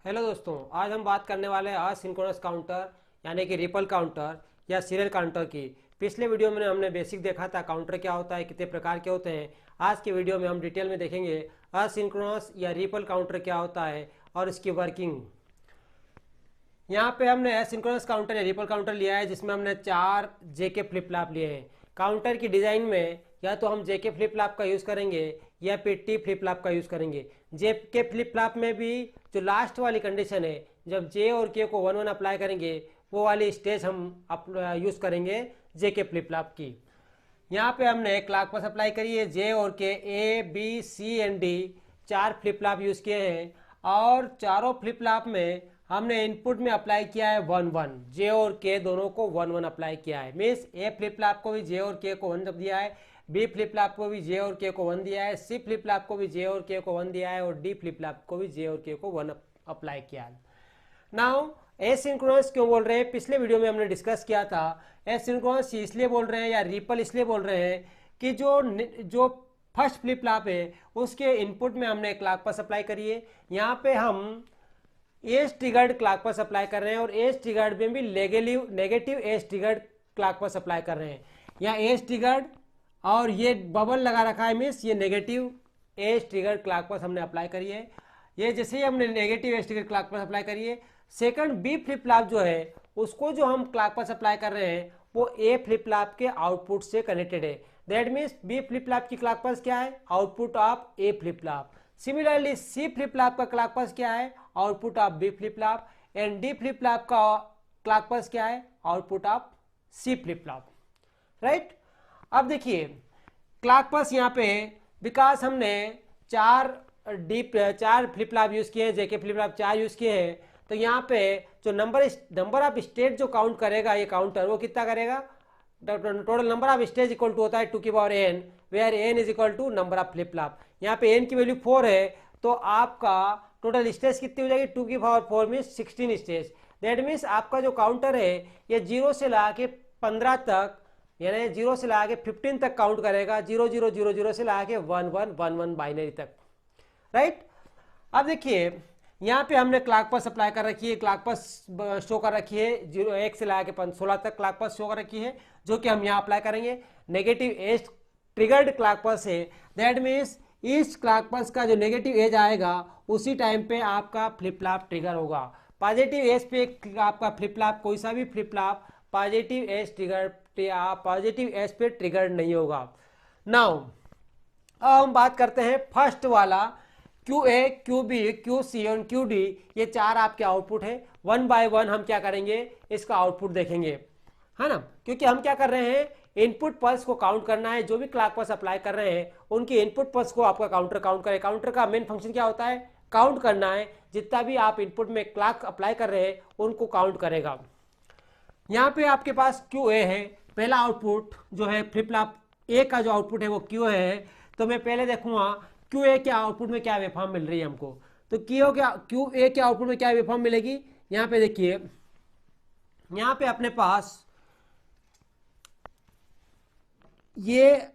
Hello दोस्तों, आज हम बात करने वाले हैं असिंक्रोनस काउंटर यानी कि रिपल काउंटर या सीरियल काउंटर की। पिछले वीडियो में हमने बेसिक देखा था काउंटर क्या होता है, कितने प्रकार के होते हैं। आज के वीडियो में हम डिटेल में देखेंगे असिंक्रोनस या रिपल काउंटर क्या होता है और इसकी वर्किंग। यहाँ पे हमने एसिंक्रोनस काउंटर या रिपल काउंटर लिया है जिसमें हमने 4 जेके फ्लिप फ्लॉप लिए हैं। काउंटर की डिज़ाइन में या तो हम जेके फ्लिप फ्लॉप का यूज़ करेंगे या फिर टी फ्लिप फ्लॉप का यूज़ करेंगे। जेके फ्लिप फ्लॉप में भी जो लास्ट वाली कंडीशन है, जब जे और के को 1 1 अप्लाई करेंगे, वो वाली स्टेज हम यूज़ करेंगे जेके फ्लिप फ्लॉप की। यहाँ पे हमने क्लॉक पास अप्लाई करी है, जे और K A B C and D 4 flip flop use किए हैं और चारों फ्लिप फ्लॉप में हमने इनपुट में अप्लाई किया है 1 1। जे और के दोनों को 1 1 अप्लाई किया है। मीन्स ए फ्लिप फ्लॉप को भी जे और के को 1 दिया है, बी फ्लिप फ्लॉप को भी जे और के को 1 दिया है, सी फ्लिप फ्लॉप को भी जे और के को 1 दिया है और डी फ्लिप फ्लॉप को भी जे और के को 1 अप्लाई किया है। नाउ एसिंक्रोनस क्यों बोल रहे हैं, पिछले वीडियो में हमने डिस्कस किया था। एसिंक्रोनस इसलिए बोल रहे हैं या रिपल इसलिए बोल रहे हैं कि जो फर्स्ट फ्लिप फ्लॉप है उसके इनपुट में हमने क्लॉक पल्स अप्लाई करी है। यहाँ पे हम edge triggered clock pulse apply कर रहे हैं और एज ट्रिगर्ड में भी negative edge triggered clock pulse apply कर रहे हैं। यहाँ एज ट्रिगर्ड और ये बबल लगा रखा है, मीन्स ये negative edge triggered clock pulse हमने अप्लाई करी है। ये जैसे ही हमने negative edge triggered clock pulse apply करी है, सेकंड बी फ्लिप फ्लॉप जो है उसको जो हम क्लॉक पल्स अप्लाई कर रहे हैं वो ए फ्लिप फ्लॉप के आउटपुट से कनेक्टेड है। That means B flip flop की क्लॉक पल्स क्या है, output of A flip flop. Similarly C flip flop का क्लॉक पल्स क्या है, output of B flip flop. And D flip flop का क्लॉक पल्स क्या है, output of C flip flop. Right, अब देखिए क्लॉक पल्स यहाँ पे बिकॉज हमने चार फ्लिप फ्लॉप यूज किए हैं, जेके फ्लिप फ्लॉप 4 यूज किए हैं, तो यहाँ पे जो नंबर ऑफ स्टेज जो काउंट करेगा ये काउंटर, वो कितना करेगा, total number of stage equal to होता है 2 की power n, where n is equal to number of flip flop. यहाँ पे n की वैल्यू 4 है तो आपका टोटल स्टेज कितनी हो जाएगी, 2 की power 4 means 16 stage. That means आपका जो काउंटर है ये 0 से ला के 15 तक, यानी 0 से ला के 15 तक काउंट करेगा, 0 0 0 0 से ला के 1 1 1 1 बाइनरी तक। राइट, अब देखिए यहाँ पे हमने क्लॉक पल्स अप्लाई कर रखी है, क्लॉक पल्स शो कर रखी है 1 से ला के 16 तक क्लॉक पल्स शो कर रखी है, जो कि हम यहाँ अप्लाई करेंगे। Negative edge triggered clock pulse है, दैट मीन्स इस क्लॉक पल्स का जो नेगेटिव एज आएगा उसी टाइम पे आपका फ्लिप फ्लॉप ट्रिगर होगा। पॉजिटिव एज पे आपका फ्लिप फ्लॉप, कोई सा भी फ्लिप फ्लॉप पॉजिटिव एज पे ट्रिगर नहीं होगा। नाउ अब हम बात करते हैं फर्स्ट वाला Q A, Q B, Q C और क्यू डी, ये 4 आपके आउटपुट है। 1 बाय 1 हम क्या करेंगे, इसका आउटपुट देखेंगे, है ना, क्योंकि हम क्या कर रहे हैं, इनपुट पल्स को काउंट करना है। जो भी क्लॉक पल्स अप्लाई कर रहे हैं उनकी इनपुट पल्स को आपका काउंटर काउंट करे। काउंटर का मेन फंक्शन क्या होता है, काउंट करना है। जितना भी आप इनपुट में क्लॉक अप्लाई कर रहे हैं उनको काउंट करेगा। यहाँ पे आपके पास क्यू ए है, पहला आउटपुट जो है फ्लिप फ्लॉप ए का जो आउटपुट है वो क्यू है। तो मैं पहले देखूंगा क्यू ए के आउटपुट में क्या वेवफॉर्म मिल रही है हमको। तो क्यू ए के आउटपुट में क्या वेवफॉर्म मिलेगी, यहाँ पे देखिए, यहाँ पे अपने पास ये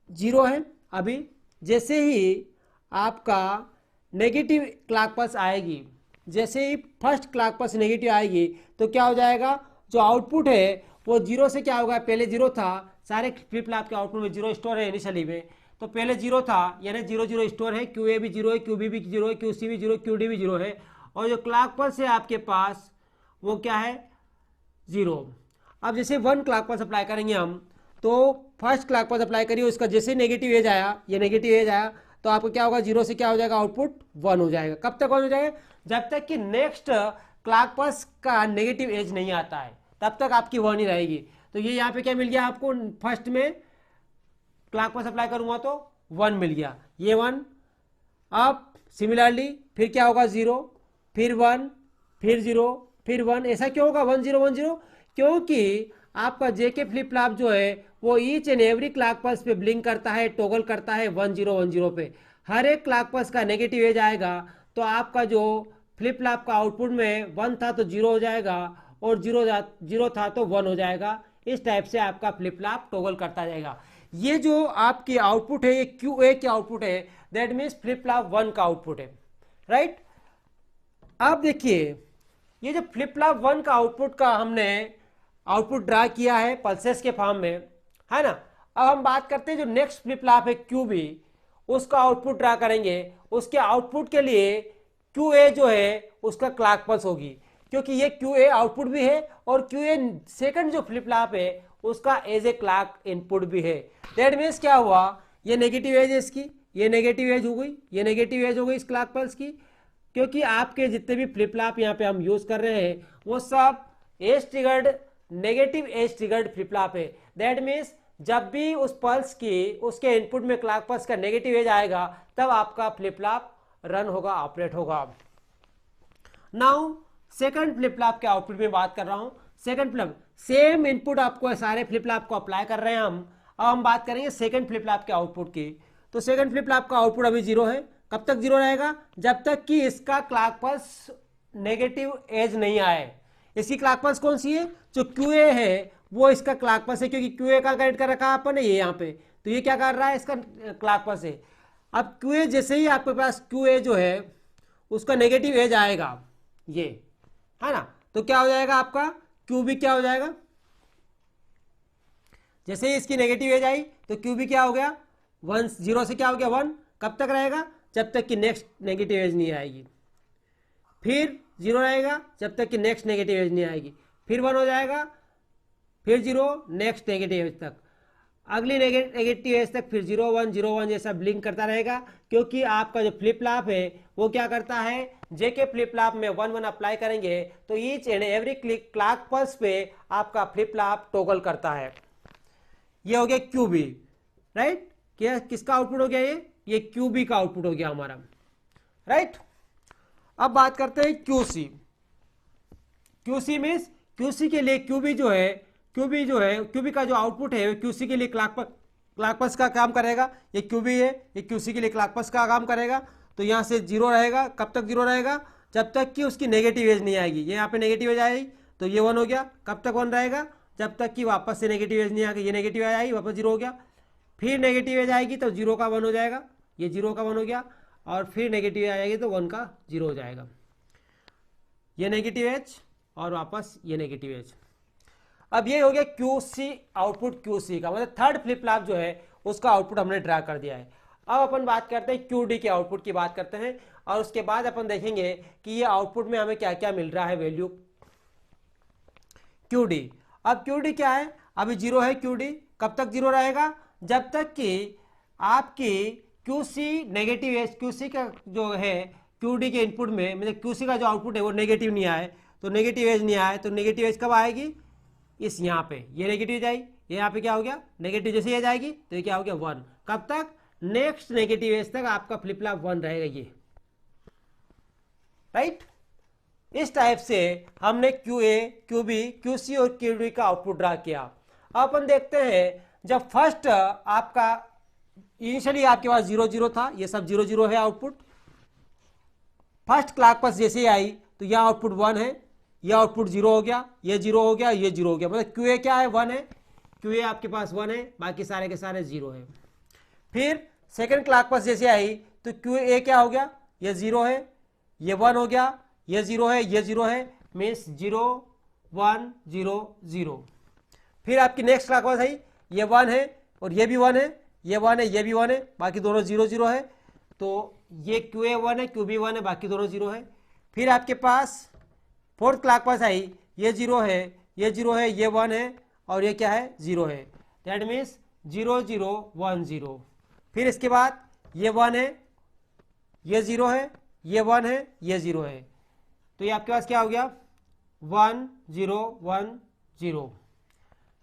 0 है। अभी जैसे ही आपका नेगेटिव क्लॉक पल्स आएगी, जैसे ही फर्स्ट क्लॉक पल्स नेगेटिव आएगी तो क्या हो जाएगा, जो आउटपुट है वो 0 से क्या होगा, पहले 0 था, सारे फ्लिप फ्लॉप के आउटपुट में 0 स्टोर है इनिशियली में, तो पहले 0 था यानी 0 0 स्टोर है। क्यू ए भी 0 है, क्यू बी भी 0 है, क्यू सी भी 0 है, क्यू डी भी 0 है, और जो क्लॉक पल्स है आपके पास वो क्या है, 0। अब जैसे 1 क्लॉक पल्स अप्लाई करेंगे हम, तो फर्स्ट क्लॉक पल्स अप्लाई करिए, उसका जैसे नेगेटिव एज आया, ये नेगेटिव एज आया, तो आपको क्या होगा, 0 से क्या हो जाएगा, आउटपुट 1 हो जाएगा। कब तक 1 हो जाएगा, जब तक कि नेक्स्ट क्लॉक पल्स का नेगेटिव एज नहीं आता है, तब तक आपकी 1 ही रहेगी। तो ये यहाँ पे क्या मिल गया आपको, फर्स्ट में क्लॉक पल्स अप्लाई करूंगा तो 1 मिल गया, ये 1। अब सिमिलरली फिर क्या होगा, 0, फिर 1, फिर 0, फिर 1। ऐसा क्यों होगा 1 0 1 0, क्योंकि आपका जेके फ्लिप फ्लॉप जो है वो each and every clock pulse पे ब्लिंक करता है, टॉगल करता है 1 0 1 0 पे। हर एक क्लॉक पल्स का नेगेटिव एज आएगा तो आपका जो फ्लिप फ्लॉप का आउटपुट में 1 था तो 0 हो जाएगा, और 0 था तो 1 हो जाएगा। इस टाइप से आपका फ्लिप फ्लॉप टॉगल करता जाएगा। ये जो आपकी आउटपुट है ये क्यू ए के आउटपुट है, दैट मीन्स फ्लिप फ्लॉप 1 का आउटपुट है। राइट, अब देखिए ये जो फ्लिप फ्लॉप 1 का आउटपुट का हमने आउटपुट ड्रा किया है पल्सेस के फॉर्म में, है ना। अब हम बात करते हैं जो नेक्स्ट फ्लिप फ्लॉप है QB, उसका आउटपुट ड्रा करेंगे। उसके आउटपुट के लिए QA जो है उसका क्लॉक पल्स होगी, क्योंकि ये QA आउटपुट भी है और QA सेकंड जो फ्लिप फ्लॉप है उसका एज ए क्लॉक इनपुट भी है। दैट मीन्स क्या हुआ, ये नेगेटिव एज है इसकी, ये नेगेटिव एज हो गई, ये नेगेटिव एज हो गई इस क्लॉक पल्स की, क्योंकि आपके जितने भी फ्लिप फ्लॉप यहाँ पे हम यूज कर रहे हैं वो सब edge triggered, negative edge triggered flip flop है। दैट मीन्स जब भी उस पल्स की उसके इनपुट में क्लॉक पल्स का नेगेटिव एज आएगा तब आपका फ्लिप फ्लॉप रन होगा, ऑपरेट होगा। नाउ सेकंड फ्लिप फ्लॉप के आउटपुट में बात कर रहा हूं। सेकंड फ्लिप सेम इनपुट आपको सारे फ्लिप फ्लॉप को अप्लाई कर रहे हैं हम। अब हम बात करेंगे सेकंड फ्लिप फ्लॉप के आउटपुट की। तो सेकंड फ्लिप फ्लॉप का आउटपुट अभी 0 है। कब तक 0 रहेगा, जब तक कि इसका क्लॉक पल्स नेगेटिव एज नहीं आए। इसकी क्लॉक पल्स कौन सी है, जो QA है वो इसका क्लॉक पल्स है, क्योंकि QA का कनेक्ट कर रखा है अपन ने ये यहाँ पे, तो ये क्या कर रहा है, इसका क्लॉक पल्स है। अब QA जैसे ही आपके पास QA जो है उसका नेगेटिव एज आएगा, ये है ना, तो क्या हो जाएगा आपका QB क्या हो जाएगा, जैसे ही इसकी नेगेटिव एज आई तो QB क्या हो गया 1, 0 से क्या हो गया 1। कब तक रहेगा, जब तक कि नेक्स्ट नेगेटिव एज नहीं आएगी। फिर 0 रहेगा जब तक कि नेक्स्ट नेगेटिव एज नहीं आएगी। फिर 1 हो जाएगा, फिर 0, नेक्स्ट नेगेटिव एज तक, अगली नेगेटिव एज तक फिर 0 1 0 1 जैसा ब्लिंक करता रहेगा। क्योंकि आपका जो फ्लिप फ्लॉप है वो क्या करता है, जेके फ्लिप फ्लॉप में 1 1 अप्लाई करेंगे तो each and every clock pulse पे आपका फ्लिप फ्लॉप टॉगल करता है। ये हो गया QB, राइट। क्या किसका आउटपुट हो गया, ये QB का आउटपुट हो गया हमारा, राइट। अब बात करते हैं QC। QC मीन्स QC के लिए QB जो है QB का जो आउटपुट है QC के लिए क्लॉक पल्स का काम करेगा। ये QB है, ये QC के लिए क्लॉक पल्स का काम करेगा। तो यहाँ से 0 रहेगा। कब तक 0 रहेगा, जब तक कि उसकी नेगेटिव एज नहीं आएगी। ये यहाँ पे नेगेटिव एज आएगी तो ये 1 हो गया। कब तक 1 रहेगा, जब तक कि वापस से नेगेटिव एज नहीं आएगी। ये नेगेटिव एज आई वापस 0 हो गया। फिर नेगेटिव एज आएगी तो 0 का 1 हो जाएगा, ये 0 का 1 हो गया। और फिर नेगेटिव एज आएगी तो 1 का 0 हो जाएगा। ये नेगेटिव एज और वापस ये नेगेटिव एज। अब ये हो गया QC आउटपुट QC का, मतलब थर्ड फ्लिप फ्लॉप जो है उसका आउटपुट हमने ड्रा कर दिया है। अब अपन बात करते हैं QD के आउटपुट की बात करते हैं, और उसके बाद अपन देखेंगे कि ये आउटपुट में हमें क्या क्या मिल रहा है वैल्यू QD। अब QD क्या है, अभी 0 है QD। कब तक 0 रहेगा, जब तक कि आपकी QC नेगेटिव एज, QC का जो है QD के इनपुट में, मतलब QC का जो आउटपुट है वो नेगेटिव नहीं आए, तो नेगेटिव एज नहीं आए तो नेगेटिव एज कब आएगी, इस यहाँ पे ये नेगेटिव एज आई, ये यहाँ पे क्या हो गया नेगेटिव, जैसे एज आएगी तो ये क्या हो गया 1। कब तक, नेक्स्ट नेगेटिव एज तक आपका फ्लिप फ्लॉप 1 रहेगा ये, राइट। इस टाइप से हमने QA, QB, QC और QD का आउटपुट ड्रा किया। अब अपन देखते हैं जब फर्स्ट आपका इनिशियली आपके पास 0 0 था, ये सब 0 0 है आउटपुट। फर्स्ट क्लॉक पल्स जैसे ही आई तो यह आउटपुट 1 है, यह आउटपुट 0 हो गया, ये 0 हो गया, ये 0 हो गया, मतलब QA क्या है 1 है, QA आपके पास 1 है, बाकी सारे के सारे 0 है। फिर सेकंड क्लॉक पल्स जैसे आई तो QA क्या हो गया, ये 0 है, ये 1 हो गया, ये 0 है, ये 0 है, मीन्स 0 1 0 0। फिर आपकी नेक्स्ट क्लॉक पल्स आई, ये 1 है और ये भी 1 है, ये 1 है, ये भी 1 है, बाकी दोनों 0 0 है, तो ये QA 1 है, QB 1 है, बाकी दोनों 0 है। फिर आपके पास फोर्थ क्लॉक पल्स आई, ये 0 है, ये 0 है, ये 1 है और ये क्या है 0 है, दैट मीन्स 0 0 1 0। फिर इसके बाद ये 1 है, ये 0 है, ये 1 है, ये 0 है, तो ये आपके पास क्या हो गया 1 0 1 0,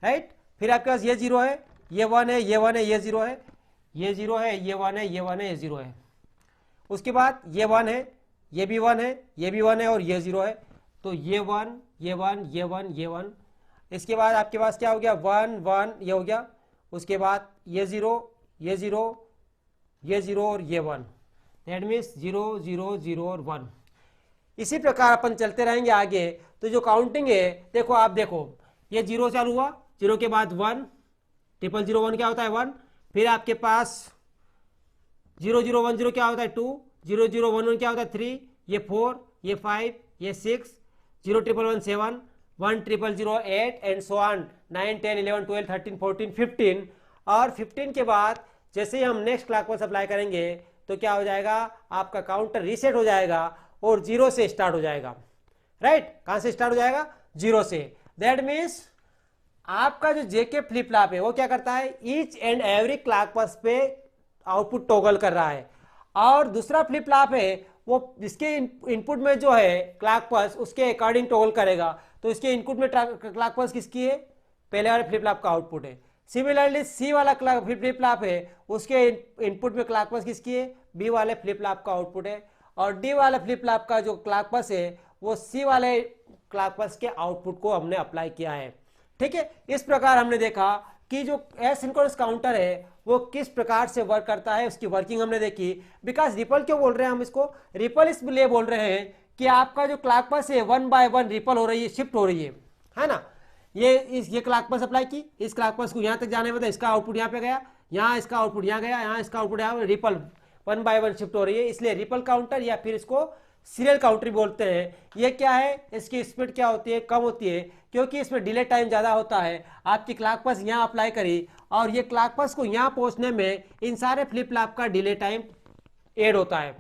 राइट। फिर आपके पास ये 0 है, ये 1 है, ये 1 है, ये 0 है, ये 0 है, ये 1 है, ये 1 है, ये 0 है। उसके बाद ये 1 है, ये भी 1 है, ये भी 1 है और ये 0 है, तो ये 1 ये 1 ये 1 ये 1। इसके बाद आपके पास क्या हो गया 1 1 ये हो गया। उसके बाद ये 0 ये 0 ये 0 और ये 1, दैट मीन्स 0 0 0 और 1। इसी प्रकार अपन चलते रहेंगे आगे। तो जो काउंटिंग है देखो, आप देखो ये 0 चालू हुआ, 0 के बाद 1 0 0 1 क्या होता है 1। फिर आपके पास 0 0 1 0 क्या होता है 2, 0 0 1 1 क्या होता है 3, ये 4, ये 5, ये 6, 01117, 10008 एंड सो ऑन 9, 10, 11, 12, 13, 14, 15। और 15 के बाद जैसे ही हम नेक्स्ट क्लॉक पल्स अप्लाई करेंगे तो क्या हो जाएगा, आपका काउंटर रीसेट हो जाएगा और 0 से स्टार्ट हो जाएगा। राइट, कहां से स्टार्ट हो जाएगा, 0 से। दैट मीन्स आपका जो जेके फ्लिप फ्लॉप है वो क्या करता है, each and every clock pulse पे आउटपुट टॉगल कर रहा है। और दूसरा फ्लिप फ्लॉप है वो इसके इनपुट में जो है क्लॉक पल्स उसके अकॉर्डिंग टॉगल करेगा। तो इसके इनपुट में क्लॉक पल्स किसकी है, पहले वाले फ्लिप फ्लॉप का आउटपुट है। सिमिलरली सी वाला फ्लिप फ्लॉप है उसके इनपुट में क्लॉक पल्स किसकी है, बी वाले फ्लिप फ्लॉप का आउटपुट है। और डी वाले फ्लिप फ्लॉप का जो क्लॉक पल्स है वो सी वाले क्लॉक पल्स के आउटपुट को हमने अप्लाई किया है। ठीक है, इस प्रकार हमने देखा कि जो एसिंक्रोनस काउंटर है वो किस प्रकार से वर्क करता है, उसकी वर्किंग हमने देखी। बिकॉज रिपल क्यों बोल रहे हैं हम इसको, रिपल इसलिए बोल रहे हैं कि आपका जो क्लॉक पल्स है 1 बाय 1 रिपल हो रही है, शिफ्ट हो रही है ना। ये क्लॉक पल्स अप्लाई की, इस क्लॉक पल्स को यहाँ तक जाने में तो इसका आउटपुट यहाँ पे गया, यहाँ इसका आउटपुट यहाँ गया, यहाँ इसका आउटपुट यहाँ, रिपल 1 बाय 1 शिफ्ट हो रही है, इसलिए रिपल काउंटर या फिर इसको सीरियल काउंटर बोलते हैं। ये क्या है, इसकी स्पीड क्या होती है, कम होती है, क्योंकि इसमें डिले टाइम ज़्यादा होता है। आपकी क्लॉक पल्स यहाँ अप्लाई करी और ये क्लॉक पल्स को यहाँ पहुँचने में इन सारे फ्लिप फ्लॉप का डिले टाइम ऐड होता है।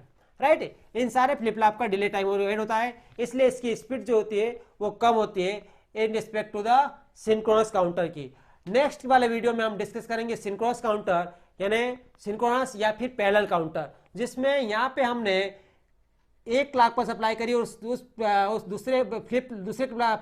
राइट, इन सारे फ्लिप फ्लॉप का डिले टाइम ऐड होता है, इसलिए इसकी स्पीड जो होती है वो कम होती है in respect to the synchronous counter की। नेक्स्ट वाले वीडियो में हम डिस्कस करेंगे सिंक्रोनस काउंटर यानी सिंक्रोनस या फिर पैरेलल काउंटर, जिसमें यहाँ पे हमने एक क्लॉक पल्स अप्लाई करी और उस दूसरे फ्लिप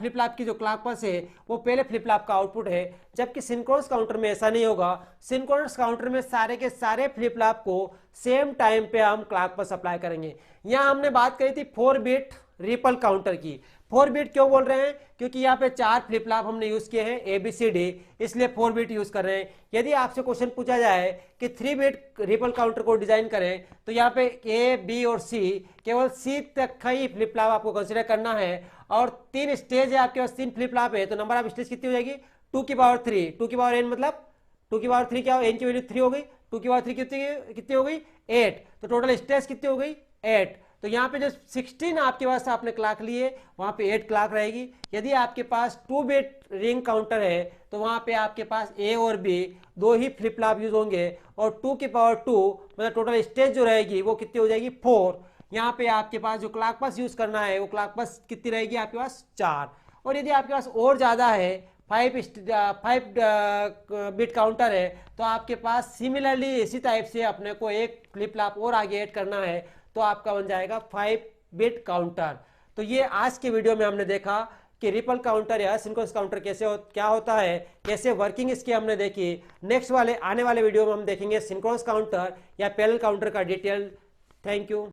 फ्लॉप की जो क्लॉक पल्स है वो पहले फ्लिप फ्लॉप का आउटपुट है। जबकि सिंक्रोनस काउंटर में ऐसा नहीं होगा। सिंक्रोनस काउंटर में सारे के सारे फ्लिप फ्लॉप को सेम टाइम पे हम क्लॉक पल्स अप्लाई करेंगे। यहाँ हमने बात करी थी 4 बिट रिपल काउंटर की। 4 बिट क्यों बोल रहे हैं, क्योंकि यहाँ पे 4 फ्लिप फ्लॉप हमने यूज किए हैं ABCD, इसलिए 4 बिट यूज कर रहे हैं। यदि आपसे क्वेश्चन पूछा जाए कि 3 बिट रिपल काउंटर को डिजाइन करें तो यहाँ पे A, B और C, केवल C तक का ही फ्लिप फ्लॉप आपको कंसिडर करना है। और 3 स्टेज है आपके पास, 3 फ्लिप फ्लॉप है, तो नंबर ऑफ स्टेज कितनी हो जाएगी, 2 की पावर 3, 2 की पावर n, मतलब 2 की पावर 3 क्या हो, n की वैल्यू 3 हो गई, 2 की पावर 3 कितनी हो गई 8, तो टोटल स्टेज कितनी हो गई 8। तो यहाँ पे जो 16 आपके पास आपने क्लॉक लिए वहां पे 8 क्लॉक रहेगी। यदि आपके पास 2 बिट रिंग काउंटर है तो वहां पे आपके पास A और B दो ही फ्लिप फ्लॉप यूज होंगे और 2 की पावर 2 मतलब टोटल स्टेज जो रहेगी वो कितनी हो जाएगी 4। यहाँ पे आपके पास जो क्लॉक पल्स यूज करना है वो क्लॉक पल्स कितनी रहेगी आपके पास 4। और यदि आपके पास और ज्यादा है 5 बिट काउंटर है तो आपके पास सिमिलरली इसी टाइप से अपने को एक फ्लिप फ्लॉप और आगे ऐड करना है तो आपका बन जाएगा 5 बिट काउंटर। तो ये आज के वीडियो में हमने देखा कि रिपल काउंटर या सिंक्रोनस काउंटर क्या होता है, कैसे वर्किंग इसकी हमने देखी। नेक्स्ट आने वाले वीडियो में हम देखेंगे सिंक्रोनस काउंटर या पैरेलल काउंटर का डिटेल। Thank you.